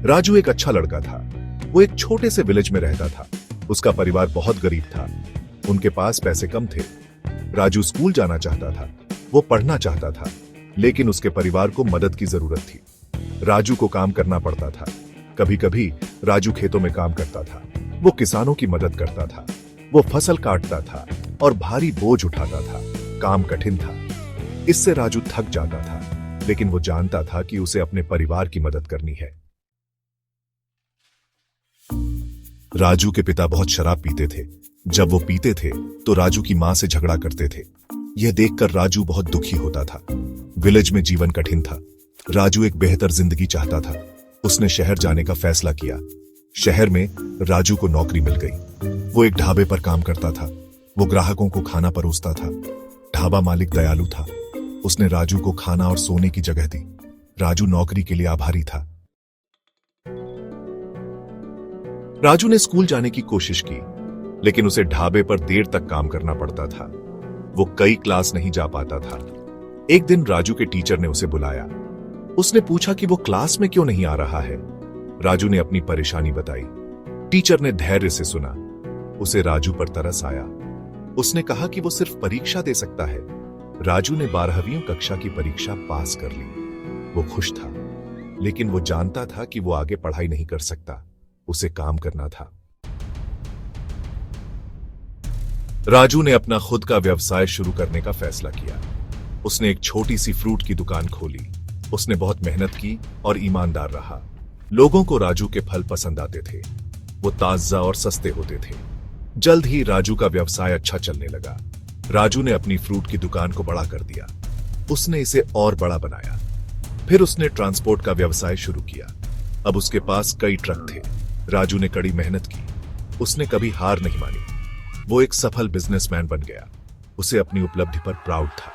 राजू एक अच्छा लड़का था। वो एक छोटे से विलेज में रहता था। उसका परिवार बहुत गरीब था। उनके पास पैसे कम थे। राजू स्कूल जाना चाहता था, वो पढ़ना चाहता था, लेकिन उसके परिवार को मदद की जरूरत थी। राजू को काम करना पड़ता था। कभी कभी राजू खेतों में काम करता था। वो किसानों की मदद करता था। वो फसल काटता था और भारी बोझ उठाता था। काम कठिन था। इससे राजू थक जाता था, लेकिन वो जानता था कि उसे अपने परिवार की मदद करनी है। राजू के पिता बहुत शराब पीते थे। जब वो पीते थे तो राजू की मां से झगड़ा करते थे। यह देखकर राजू बहुत दुखी होता था। विलेज में जीवन कठिन था। राजू एक बेहतर जिंदगी चाहता था। उसने शहर जाने का फैसला किया। शहर में राजू को नौकरी मिल गई। वो एक ढाबे पर काम करता था। वो ग्राहकों को खाना परोसता था। ढाबा मालिक दयालु था। उसने राजू को खाना और सोने की जगह दी। राजू नौकरी के लिए आभारी था। राजू ने स्कूल जाने की कोशिश की, लेकिन उसे ढाबे पर देर तक काम करना पड़ता था। वो कई क्लास नहीं जा पाता था। एक दिन राजू के टीचर ने उसे बुलाया। उसने पूछा कि वो क्लास में क्यों नहीं आ रहा है। राजू ने अपनी परेशानी बताई। टीचर ने धैर्य से सुना। उसे राजू पर तरस आया। उसने कहा कि वो सिर्फ परीक्षा दे सकता है। राजू ने 12वीं कक्षा की परीक्षा पास कर ली। वो खुश था, लेकिन वो जानता था कि वो आगे पढ़ाई नहीं कर सकता। उसे काम करना था। राजू ने अपना खुद का व्यवसाय शुरू करने का फैसला किया। उसने एक छोटी सी फ्रूट की दुकान खोली। उसने बहुत मेहनत की और ईमानदार रहा। लोगों को राजू के फल पसंद आते थे। वो ताजा और सस्ते होते थे। जल्द ही राजू का व्यवसाय अच्छा चलने लगा। राजू ने अपनी फ्रूट की दुकान को बड़ा कर दिया। उसने इसे और बड़ा बनाया। फिर उसने ट्रांसपोर्ट का व्यवसाय शुरू किया। अब उसके पास कई ट्रक थे। राजू ने कड़ी मेहनत की। उसने कभी हार नहीं मानी। वो एक सफल बिजनेसमैन बन गया। उसे अपनी उपलब्धि पर प्राउड था।